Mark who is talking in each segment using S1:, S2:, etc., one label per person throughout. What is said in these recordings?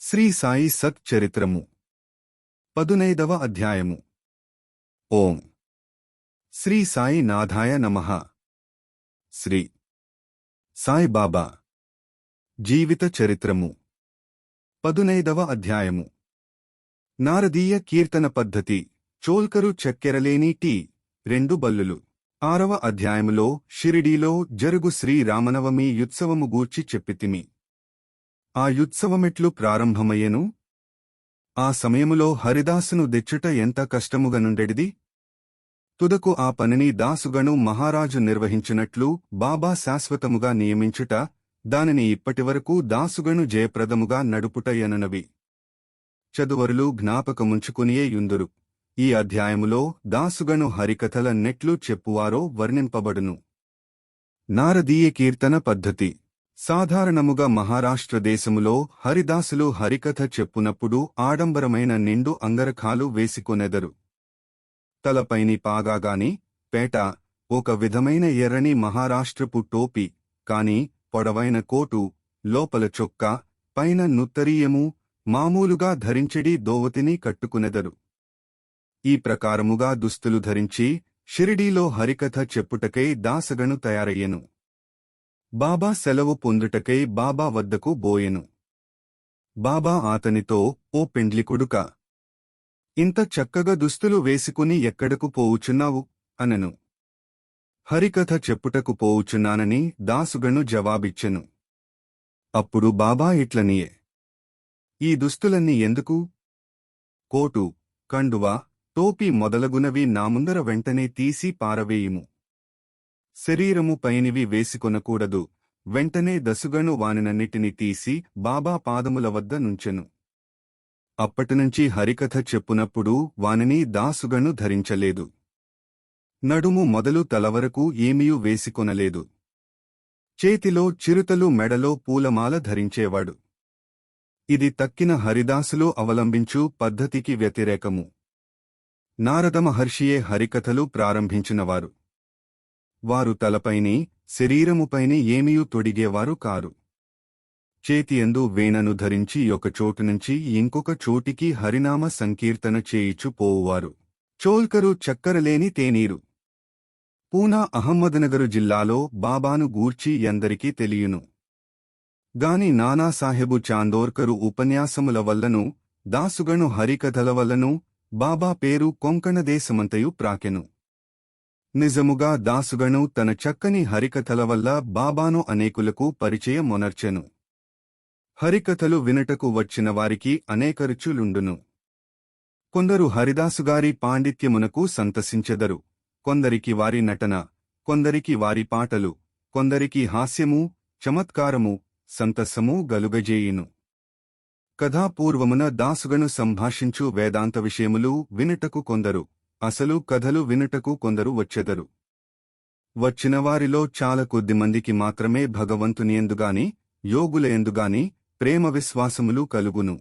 S1: శ్రీ సాయి సత్ చరిత్రము 15వ అధ్యాయము. ఓం శ్రీ సాయి నాథాయ నమః. శ్రీ సాయి బాబా జీవిత చరిత్రము 15వ అధ్యాయము. నారదీయ కీర్తన పద్ధతి. చోల్కరు చక్కెరలేని టీ 2 బల్లులు. 6వ అధ్యాయములో షిరిడీలో జరుగు శ్రీ రామనవమి యుత్సవము గూర్చి చెప్పితిమి. ఆ యుత్సవమెట్లు ప్రారంభమయ్యెను? ఆ సమయములో హరిదాసును దెచ్చుట ఎంత కష్టముగనుండెడిది. తుదకు ఆ పనిని దాసుగను మహారాజు నిర్వహించినట్లు బాబా శాశ్వతముగా నియమించుట, దానిని ఇప్పటివరకు దాసుగను జయప్రదముగా నడుపుటయనునవి చదువరులు జ్ఞాపకముంచుకునియే యుందురు. ఈ అధ్యాయములో దాసుగను హరికథల నెట్లు చెప్పువారో వర్ణింపబడును. నారదీయ కీర్తన పద్ధతి. సాధారణముగా మహారాష్ట్ర దేశములో హరిదాసులు హరికథ చెప్పునప్పుడు ఆడంబరమైన నిండు అంగరఖాలు వేసికొనెదరు. తలపైని పాగాగాని, పేట, ఒక విధమైన ఎర్రని మహారాష్ట్రపు టోపీ, కాని పొడవైన కోటు, లోపల చొక్కా, పైన నుత్తరీయము, మామూలుగా ధరించెడి దోవతిని కట్టుకునెదరు. ఈ ప్రకారముగా దుస్తులు ధరించి షిరిడీలో హరికథ చెప్పుటకై దాసగను తయారయ్యెను. బాబా సెలవు పొందుటకై బాబా వద్దకు బోయెను. బాబా ఆతనితో, ఓ పెండ్లికొడుకా, ఇంత చక్కగా దుస్తులు వేసుకుని ఎక్కడకు పోవుచున్నావు అనెను. హరికథ చెప్పుటకు పోవుచున్నానని దాసుగను జవాబిచ్చెను. అప్పుడు బాబా ఇట్లనియే, ఈ దుస్తులన్నీ ఎందుకు? కోటు, కండువా, టోపీ మొదలగునవి నా ముందర వెంటనే తీసి పారవేయుము. శరీరము పైనివి వేసికొనకూడదు. వెంటనే దసుగను వానినన్నిటిని తీసి బాబా పాదముల వద్ద నుంచెను. అప్పటినుంచి హరికథ చెప్పునప్పుడు వానిని దాసుగను ధరించలేదు. నడుము మొదలు తలవరకు ఏమీయూ వేసికొనలేదు. చేతిలో చిరుతలు, మెడలో పూలమాల ధరించేవాడు. ఇది తక్కిన హరిదాసులు అవలంబించు పద్ధతికి వ్యతిరేకము. నారద మహర్షియే హరికథలు ప్రారంభించినవారు. వారు తలపైని, శరీరముపైని ఏమీయూ తొడిగేవారు కారు. చేతియందు వీణను ధరించి ఒక చోటునుంచి ఇంకొక చోటికి హరినామ సంకీర్తన చేయిచు పోవువారు. చోల్కరు చక్కరలేని తేనీరు. పూనా అహమ్మద్నగరు జిల్లాలో బాబాను గూర్చి ఎందరికీ తెలియును. గాని నానాసాహెబు చాందోర్కరు ఉపన్యాసముల వల్లనూ దాసుగను హరికథల వల్లనూ బాబా పేరు కొంకణదేశమంతయు ప్రాకెను. నిజముగా దాసుగను తన చక్కని హరికథల వల్ల బాబాను అనేకులకు పరిచయమొనర్చెను. హరికథలు వినుటకు వచ్చిన వారికి అనేక రుచులుండును. కొందరు హరిదాసుగారి పాండిత్యమునకు సంతసించెదరు. కొందరికి వారి నటన, కొందరికి వారి పాటలు, కొందరికి హాస్యము, చమత్కారము, సంతసము గలుగజేయును. కథాపూర్వమున దాసుగను సంభాషించు వేదాంత విషయములు వినుటకు కొందరు, అసలు కథలు వినుటకు కొందరు వచ్చెదరు. వచ్చినవారిలో చాలా కొద్దిమందికి మాత్రమే భగవంతునియందుగాని, యోగులయందుగాని ప్రేమ విశ్వాసములు కలుగును.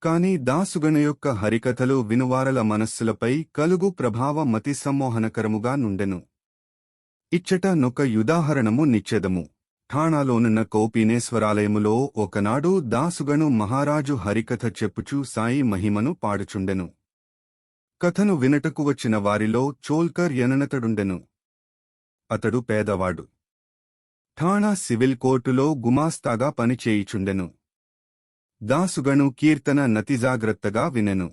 S1: కాని దాసుగను యొక్క హరికథలు వినువారల మనస్సులపై కలుగు ప్రభావ మతి సమ్మోహనకరముగా నుండెను. ఇచ్చట నొక యుదాహరణము నిచ్చెదము. ఠాణాలోనున్న కౌపీనేశ్వరాలయములో ఒకనాడు దాసుగను మహారాజు హరికథ చెప్పుచూ సాయి మహిమను పాడుచుండెను. కథను వినటకు వచ్చిన వారిలో చోల్కర్ యననతడుండెను. అతడు పేదవాడు. ఠాణా సివిల్ కోర్టులో గుమాస్తాగా పనిచేయుచుండెను. దాసుగను కీర్తన నతిజాగ్రత్తగా వినెను.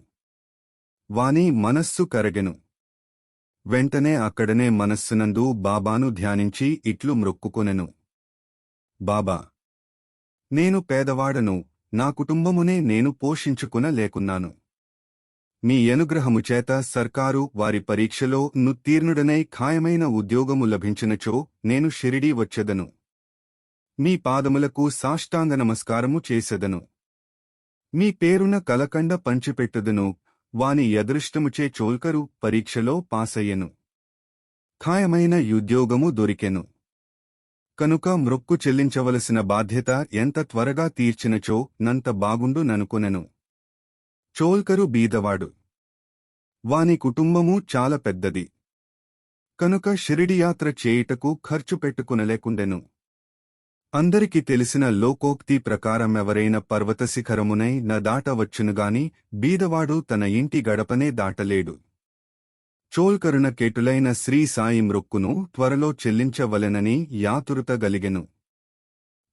S1: వాని మనస్సు కరగెను. వెంటనే అక్కడనే మనస్సునందు బాబాను ధ్యానించి ఇట్లు మ్రొక్కుకొనెను. బాబా, నేను పేదవాడను, నా కుటుంబమునే నేను పోషించుకున లేకున్నాను. మీ అనుగ్రహముచేత సర్కారు వారి పరీక్షలో నుత్తీర్ణుడనై ఖాయమైన ఉద్యోగము లభించినచో నేను షిరిడీ వచ్చెదను. మీ పాదములకు సాష్టాంగ నమస్కారము చేసెదను. మీ పేరున కలకండ పంచిపెట్టుదును. వాని అదృష్టముచే చోల్కరు పరీక్షలో పాసయ్యెను. ఖాయమైన ఉద్యోగము దొరికెను. కనుక మ్రొక్కు చెల్లించవలసిన బాధ్యత ఎంత త్వరగా తీర్చినచో నంత బాగుండు ననుకొనెను. చోల్కరు బీదవాడు. వాని కుటుంబము చాలా పెద్దది. కనుక షిరిడి యాత్ర చేయుటకు ఖర్చు పెట్టుకునలేకుండెను. అందరికి తెలిసిన లోకోక్తి ప్రకారమెవరైన పర్వతశిఖరమునై న దాటవచ్చునుగాని బీదవాడు తన ఇంటి గడపనే దాటలేడు. చోల్కరుణ కేటులైన శ్రీ సాయి మ్రొక్కును త్వరలో చెల్లించవలెనని యాతురత గలిగెను.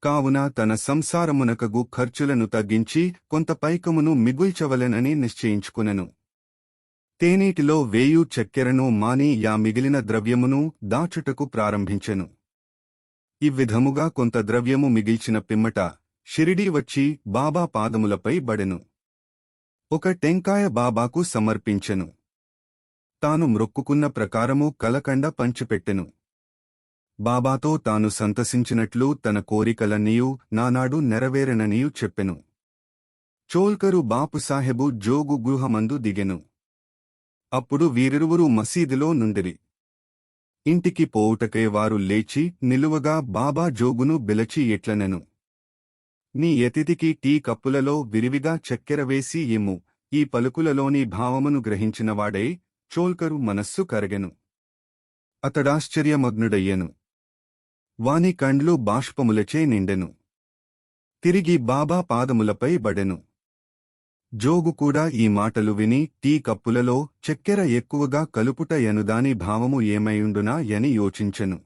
S1: కావున తన సంసారమునకగు ఖర్చులను తగ్గించి కొంత పైకమును మిగుల్చవలెనని నిశ్చయించుకునెను. తేనీటిలో వేయు చక్కెరను మాని యా మిగిలిన ద్రవ్యమును దాచుటకు ప్రారంభించెను. ఈ విధముగా కొంత ద్రవ్యము మిగిల్చిన పిమ్మట షిరిడీ వచ్చి బాబా పాదములపై బడెను. ఒక టెంకాయ బాబాకు సమర్పించెను. తాను మ్రొక్కుకున్న ప్రకారము కలకండ పంచిపెట్టెను. బాబాతో తాను సంతసించినట్లు తన కోరికలన్నీయూ నానాడు నెరవేరెననియూ చెప్పెను. చోల్కరు బాపుసాహెబు జోగు గుహమందు దిగెను. అప్పుడు వీరిరువురు మసీదులో నుండిరి. ఇంటికి పోవుటకై వారు లేచి నిలువగా బాబా జోగును బిలచి ఎట్లనెను, నీ యతిథికి టీ కప్పులలో విరివిగా చక్కెర వేసి ఇమ్ము. ఈ పలుకులలోని భావమును గ్రహించినవాడై చోల్కరు మనస్సు కరగెను. అతడాశ్చర్యమగ్నుడయ్యెను. వాని కండ్లు బాష్పములచే నిండెను. తిరిగి బాబా పాదములపై బడెను. జోగు కూడా ఈ మాటలు విని టీ కప్పులలో చక్కెర ఎక్కువగా కలుపుట ఎనుదాని భావము ఏమైయుండునా యని యోచించెను.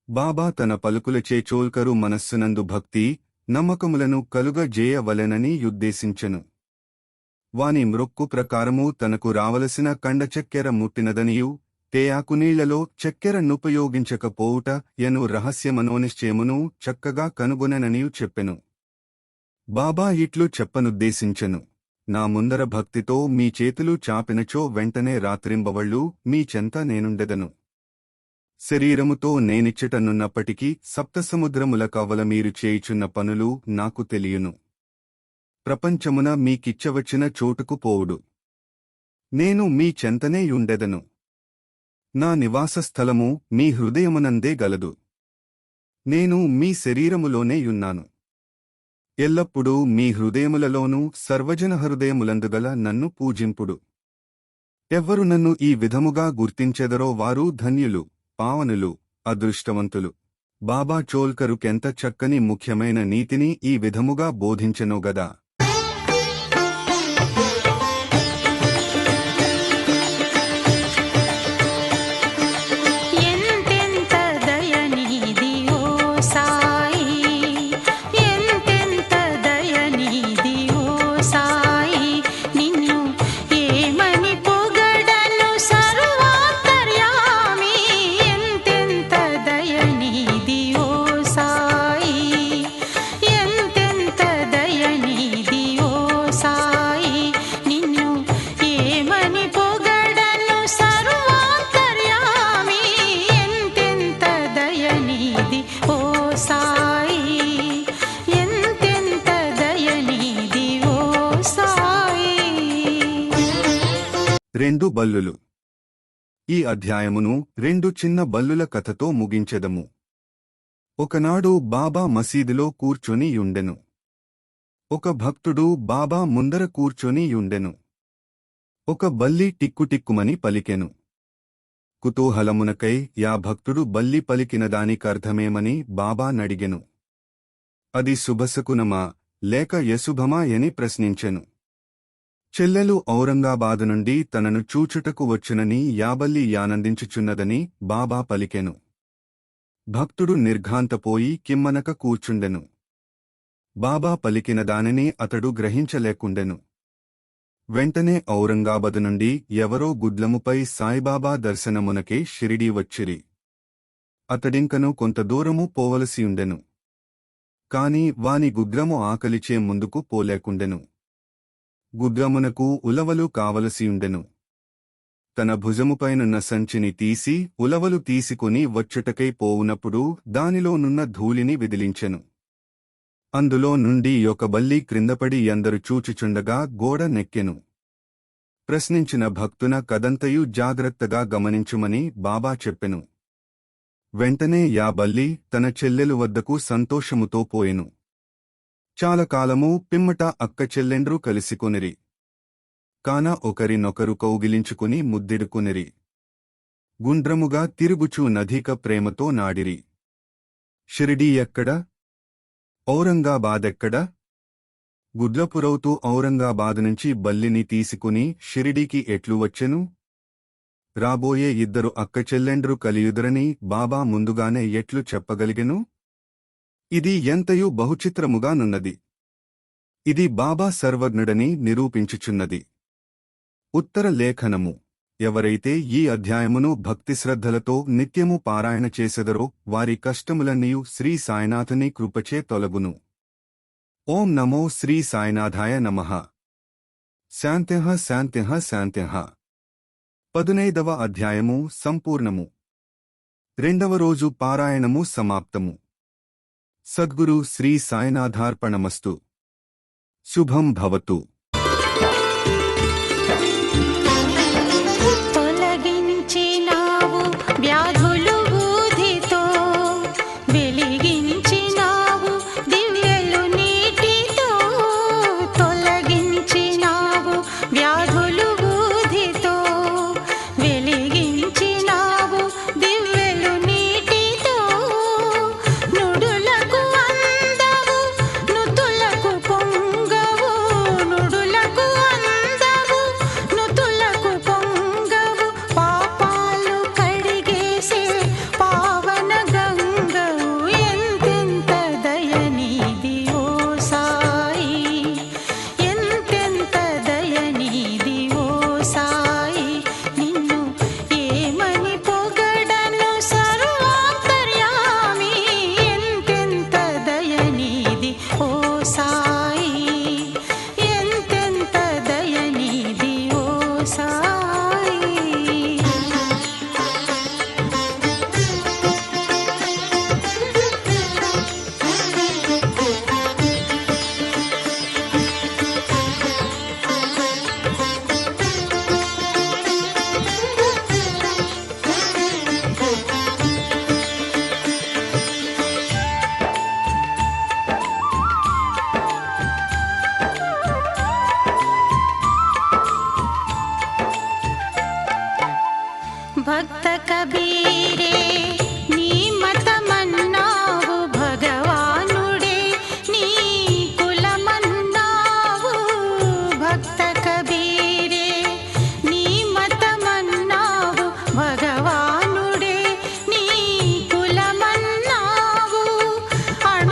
S1: బాబా తన పలుకులచే చోల్కరు మనస్సునందు భక్తి నమ్మకములను కలుగజేయవలెనని యుద్దేశించెను. వాని మ్రొక్కు ప్రకారము తనకు రావలసిన కండ చక్కెర ముట్టినదనియూ తేయాకునీళ్లలో చక్కెరనుపయోగించకపోవుట యను రహస్యమనోనిశ్చయమును చక్కగా కనుగొనెననియూ చెప్పెను. బాబా ఇట్లు చెప్పనుద్దేశించెను, నా ముందర భక్తితో మీ చేతులు చాపినచో వెంటనే రాత్రింబవళ్ళు మీ చెంత నేనుండెదను. శరీరముతో నేనిచ్చటనున్నప్పటికీ సప్తసముద్రముల కవ్వల మీరు చేయుచున్న పనులు నాకు తెలియును. ప్రపంచమున మీకిచ్చవచ్చిన చోటుకు పోవుడు. నేను మీ చెంతనే యుండెదను. నా నివాసస్థలము మీ హృదయమునందే గలదు. నేను మీ శరీరములోనే యున్నాను. ఎల్లప్పుడూ మీ హృదయములలోనూ సర్వజన హృదయములందుగల నన్ను పూజింపుడు. ఎవ్వరు నన్ను ఈ విధముగా గుర్తించెదరో వారు ధన్యులు, పావనులు, అదృష్టవంతులు. బాబా చోల్కరుకెంత చక్కని ముఖ్యమైన నీతిని ఈ విధముగా బోధించెనో గదా. రెండు బల్లులు. ఈ అధ్యాయమును రెండు చిన్న బల్లుల కథతో ముగించెదము. ఒకనాడు బాబా మసీదులో కూర్చొని యుండెను. ఒక భక్తుడు బాబా ముందర కూర్చొని యుండెను. ఒక బల్లి టిక్కుటిక్కుమని పలికెను. కుతూహలమునకై యా భక్తుడు బల్లి పలికినదానికర్థమేమని బాబా నడిగెను. అది శుభశకునమా లేక యశుభమా అని ప్రశ్నించెను. చెల్లెలు ఔరంగాబాదు నుండి తనను చూచుటకు వచ్చునని యాబల్లి యానందించుచున్నదని బాబా పలికెను. భక్తుడు నిర్ఘాంతపోయి కిమ్మనక కూర్చుండెను. బాబా పలికిన దానిని అతడు గ్రహించలేకుండెను. వెంటనే ఔరంగాబాదు నుండి ఎవరో గుడ్లముపై సాయిబాబా దర్శనమునకే షిరిడీ వచ్చిరి. అతడింకను కొంత దూరము పోవలసియుండెను. కాని వాని గుగ్రము ఆకలిచే ముందుకు పోలేకుండెను. గుగ్రమునకు ఉలవలు కావలసియుండెను. తన భుజముపైనున్న సంచిని తీసి ఉలవలు తీసుకుని వచ్చుటకై పోవునప్పుడు దానిలోనున్న ధూళిని విదిలించెను. అందులో నుండి ఒక బల్లి క్రిందపడి ఎందరు చూచుచుండగా గోడ నెక్కెను. ప్రశ్నించిన భక్తున కదంతయు జాగ్రత్తగా గమనించుమని బాబా చెప్పెను. వెంటనే యా బల్లి తన చెల్లెలు వద్దకు సంతోషముతో పోయెను. చాలా కాలము పిమ్మట అక్క చెల్లెండ్రూ కలిసికొనిరి. కాన ఒకరినొకరు కౌగిలించుకుని ముద్దిడుకునిరి. గుండ్రముగా తిరుగుచూ నధిక ప్రేమతో నాడిరి. షిరిడీ ఎక్కడ? ఔరంగాబాదెక్కడ? గుడ్లపురవుతూ ఔరంగాబాదు నుంచి బల్లిని తీసుకుని షిరిడీకి ఎట్లు వచ్చెను? రాబోయే ఇద్దరు అక్కచెల్లెండ్రు కలియుదురని బాబా ముందుగానే ఎట్లు చెప్పగలిగెను? ఇది ఎంతయు బహుచిత్రముగానున్నది. ఇది బాబా సర్వజ్ఞుడని నిరూపించుచున్నది. ఉత్తర లేఖనము. ఎవరైతే ఈ అధ్యాయమును భక్తిశ్రద్ధలతో నిత్యము పారాయణ చేసెదరో వారి కష్టములన్నీయు శ్రీ సాయినాథుని కృపచే తొలగును. ఓం నమో శ్రీ సాయినాథాయ నమః. శాంత్యః శాంత్యః శాంత్యః. 15వ అధ్యాయము సంపూర్ణము. 2వ రోజు పారాయణము సమాప్తము. సద్గురు శ్రీ సాయినాథార్పణమస్తు. శుభం భవతు.
S2: తొలగించినావు వ్యాధులు ఊధితో, వెలిగించినావు దివ్యలు నీటితో. తొలగించినావు వ్యాధులు ఊధితో, వెలిగించినావు దివ్యలు నీటితో. నుడులకు అందవు నుతులకు పొంగవు, నుడులకు అందవు నుతులకు పొంగవు. పాపాలు కడిగేసే పావన గంగవు. ఎంతెంత దయనీది ఓ సాయి, ఎంతెంత దయనీది ఓ సాయి. నిన్ను ఏమని పొగడను సర్వాంతర్యామి. ఎంతెంత దయనీది ఓ సాయి, ఎంతెంత దయనీది ఓ సాయి. భక్త కబీరే నీ మత